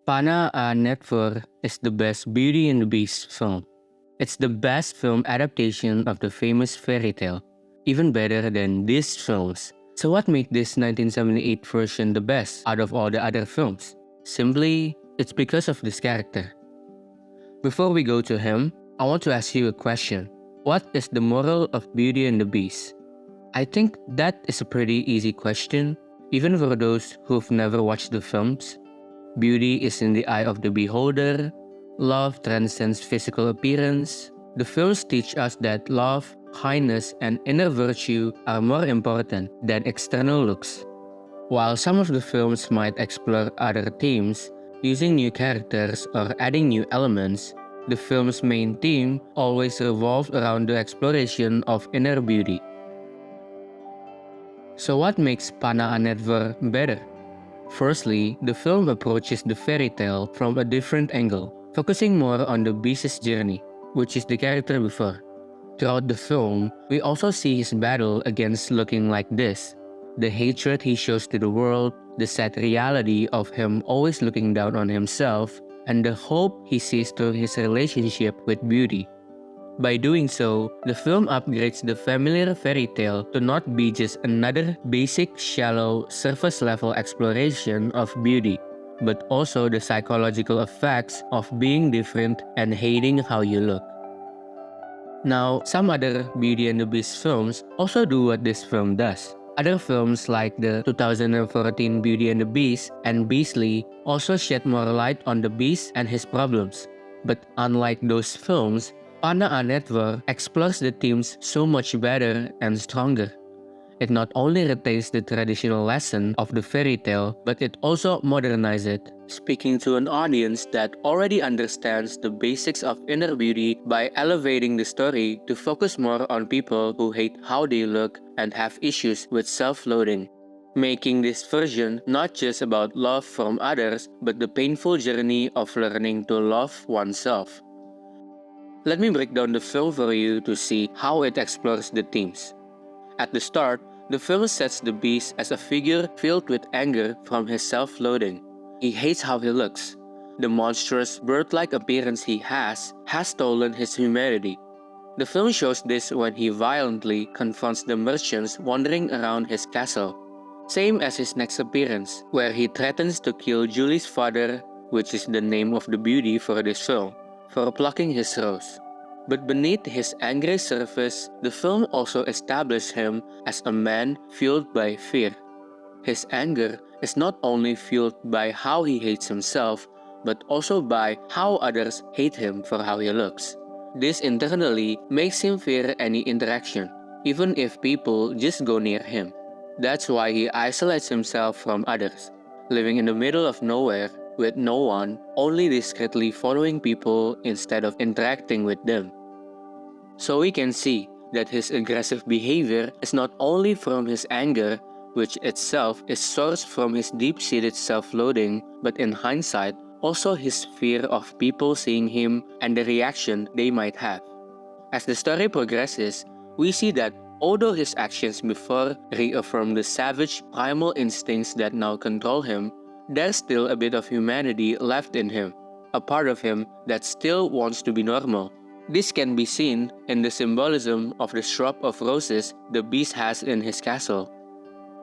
Panna Netvor is the best Beauty and the Beast film. It's the best film adaptation of the famous fairy tale, even better than these films. So what made this 1978 version the best out of all the other films? Simply, it's because of this character. Before we go to him, I want to ask you a question. What is the moral of Beauty and the Beast? I think that is a pretty easy question, even for those who've never watched the films. Beauty is in the eye of the beholder. Love transcends physical appearance. The films teach us that love, kindness, and inner virtue are more important than external looks. While some of the films might explore other themes, using new characters or adding new elements, the film's main theme always revolves around the exploration of inner beauty. So what makes Panna Netvor better? Firstly, the film approaches the fairy tale from a different angle, focusing more on the beast's journey, which is the character before. Throughout the film, we also see his battle against looking like this, the hatred he shows to the world, the sad reality of him always looking down on himself, and the hope he sees through his relationship with Beauty. By doing so, the film upgrades the familiar fairy tale to not be just another basic, shallow, surface-level exploration of beauty, but also the psychological effects of being different and hating how you look. Now, some other Beauty and the Beast films also do what this film does. Other films like the 2014 Beauty and the Beast and Beastly also shed more light on the Beast and his problems. But unlike those films, Panna Netvor explores the themes so much better and stronger. It not only retains the traditional lesson of the fairy tale, but it also modernizes it, speaking to an audience that already understands the basics of inner beauty by elevating the story to focus more on people who hate how they look and have issues with self-loathing, making this version not just about love from others, but the painful journey of learning to love oneself. Let me break down the film for you to see how it explores the themes. At the start, the film sets the beast as a figure filled with anger from his self-loathing. He hates how he looks. The monstrous, bird-like appearance he has stolen his humanity. The film shows this when he violently confronts the merchants wandering around his castle. Same as his next appearance, where he threatens to kill Julie's father, which is the name of the beauty for this film, for plucking his rose. But beneath his angry surface, the film also established him as a man fueled by fear. His anger is not only fueled by how he hates himself, but also by how others hate him for how he looks. This internally makes him fear any interaction, even if people just go near him. That's why he isolates himself from others, living in the middle of nowhere with no one, only discreetly following people instead of interacting with them. So we can see that his aggressive behavior is not only from his anger, which itself is sourced from his deep-seated self-loathing, but in hindsight, also his fear of people seeing him and the reaction they might have. As the story progresses, we see that although his actions before reaffirm the savage, primal instincts that now control him, there's still a bit of humanity left in him, a part of him that still wants to be normal. This can be seen in the symbolism of the shrub of roses the beast has in his castle.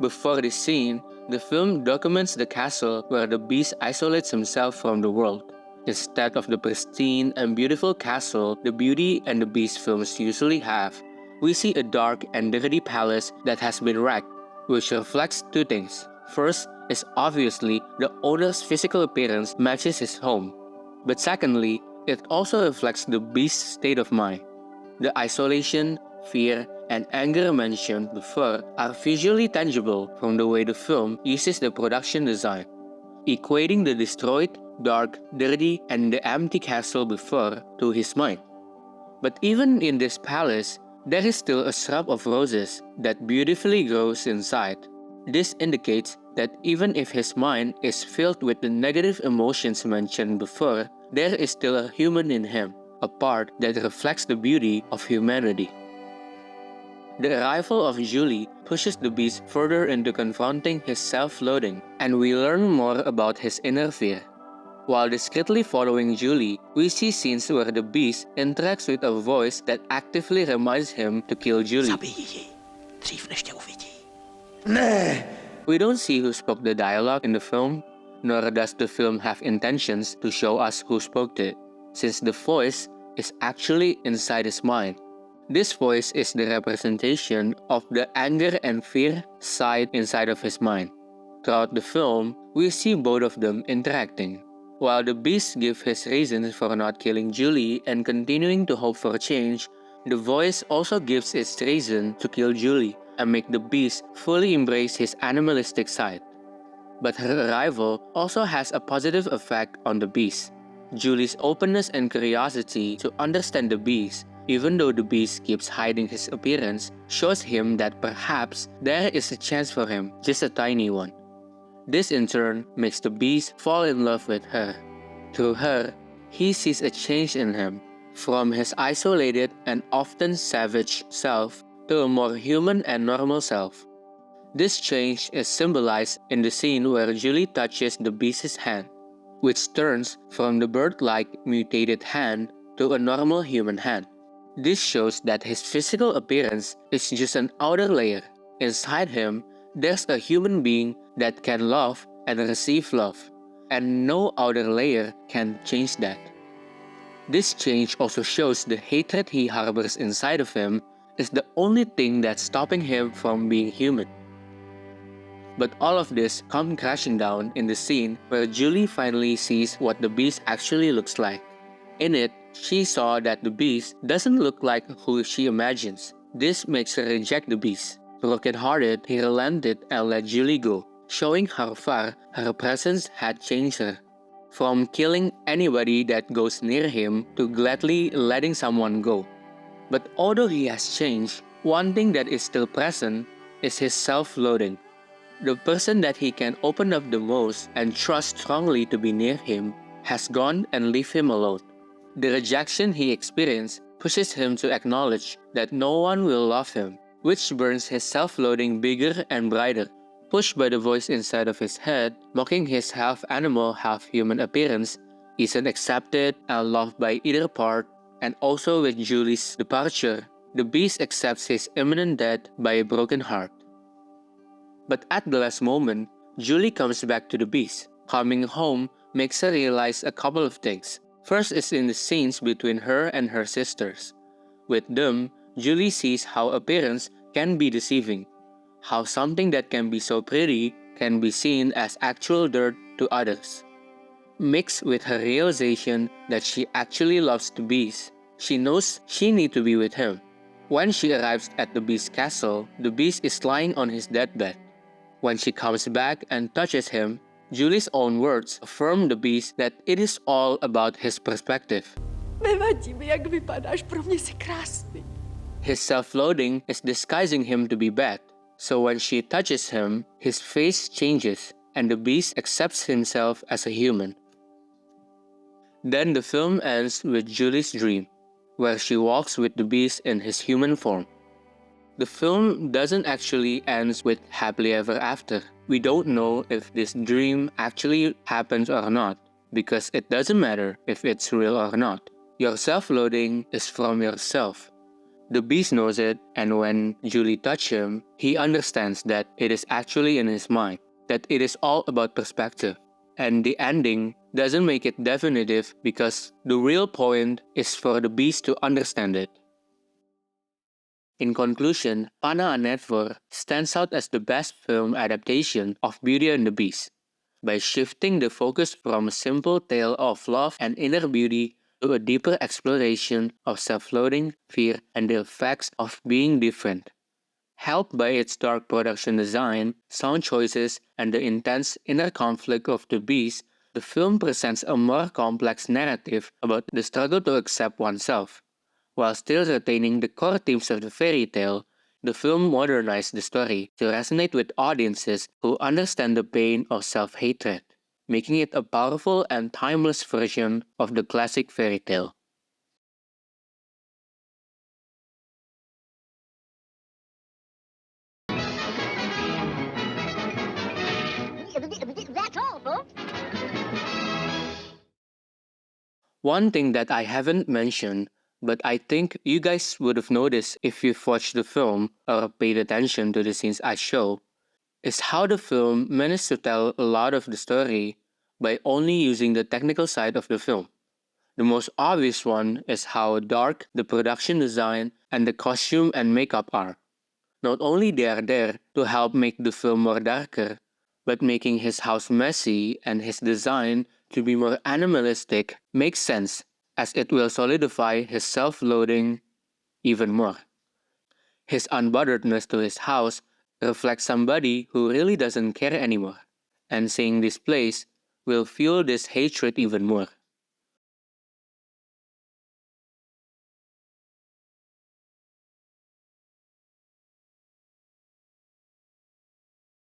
Before this scene, the film documents the castle where the beast isolates himself from the world. Instead of the pristine and beautiful castle the Beauty and the Beast films usually have, we see a dark and dirty palace that has been wrecked, which reflects two things. First is obviously the owner's physical appearance matches his home, but secondly, it also reflects the beast's state of mind. The isolation, fear, and anger mentioned before are visually tangible from the way the film uses the production design, equating the destroyed, dark, dirty, and the empty castle before to his mind. But even in this palace, there is still a shrub of roses that beautifully grows inside. This indicates that even if his mind is filled with the negative emotions mentioned before, there is still a human in him, a part that reflects the beauty of humanity. The arrival of Julie pushes the beast further into confronting his self-loathing, and we learn more about his inner fear. While discreetly following Julie, we see scenes where the beast interacts with a voice that actively reminds him to kill Julie. We don't see who spoke the dialogue in the film, nor does the film have intentions to show us who spoke it, since the voice is actually inside his mind. This voice is the representation of the anger and fear side inside of his mind. Throughout the film, we see both of them interacting. While the beast gives his reasons for not killing Julie and continuing to hope for change, the voice also gives its reason to kill Julie and make the beast fully embrace his animalistic side. But her arrival also has a positive effect on the beast. Julie's openness and curiosity to understand the beast, even though the beast keeps hiding his appearance, shows him that perhaps there is a chance for him, just a tiny one. This in turn makes the beast fall in love with her. Through her, he sees a change in him, from his isolated and often savage self to a more human and normal self. This change is symbolized in the scene where Julie touches the beast's hand, which turns from the bird-like mutated hand to a normal human hand. This shows that his physical appearance is just an outer layer. Inside him, there's a human being that can love and receive love, and no outer layer can change that. This change also shows the hatred he harbors inside of him is the only thing that's stopping him from being human. But all of this comes crashing down in the scene where Julie finally sees what the beast actually looks like. In it, she saw that the beast doesn't look like who she imagines. This makes her reject the beast. Broken-hearted, he relented and let Julie go, showing how far her presence had changed her. From killing anybody that goes near him to gladly letting someone go. But although he has changed, one thing that is still present is his self-loathing. The person that he can open up the most and trust strongly to be near him has gone and left him alone. The rejection he experienced pushes him to acknowledge that no one will love him, which burns his self-loathing bigger and brighter. Pushed by the voice inside of his head, mocking his half-animal, half-human appearance, he isn't accepted and loved by either part, and also with Julie's departure, the beast accepts his imminent death by a broken heart. But at the last moment, Julie comes back to the beast. Coming home makes her realize a couple of things. First is in the scenes between her and her sisters. With them, Julie sees how appearance can be deceiving, how something that can be so pretty can be seen as actual dirt to others. Mixed with her realization that she actually loves the beast, she knows she needs to be with him. When she arrives at the beast's castle, the beast is lying on his deathbed. When she comes back and touches him, Julie's own words affirm the beast that it is all about his perspective. Nevadí mi, jak vypadáš, pro mě jsi krásný. His self-loathing is disguising him to be bad, so when she touches him, his face changes and the beast accepts himself as a human. Then the film ends with Julie's dream, where she walks with the beast in his human form. The film doesn't actually end with happily ever after. We don't know if this dream actually happens or not, because it doesn't matter if it's real or not. Your self-loathing is from yourself. The beast knows it, and when Julie touches him, he understands that it is actually in his mind, that it is all about perspective. And the ending doesn't make it definitive because the real point is for the beast to understand it. In conclusion, Panna and Netvor stands out as the best film adaptation of Beauty and the Beast, by shifting the focus from a simple tale of love and inner beauty to a deeper exploration of self-loathing, fear, and the effects of being different. Helped by its dark production design, sound choices, and the intense inner conflict of the beast, the film presents a more complex narrative about the struggle to accept oneself. While still retaining the core themes of the fairy tale, the film modernized the story to resonate with audiences who understand the pain of self-hatred, making it a powerful and timeless version of the classic fairy tale. That's all, folks. One thing that I haven't mentioned, but I think you guys would have noticed if you've watched the film or paid attention to the scenes I show, is how the film managed to tell a lot of the story by only using the technical side of the film. The most obvious one is how dark the production design and the costume and makeup are. Not only they are there to help make the film more darker, but making his house messy and his design to be more animalistic makes sense, as it will solidify his self-loathing even more. His unbotheredness to his house reflects somebody who really doesn't care anymore, and seeing this place will fuel this hatred even more.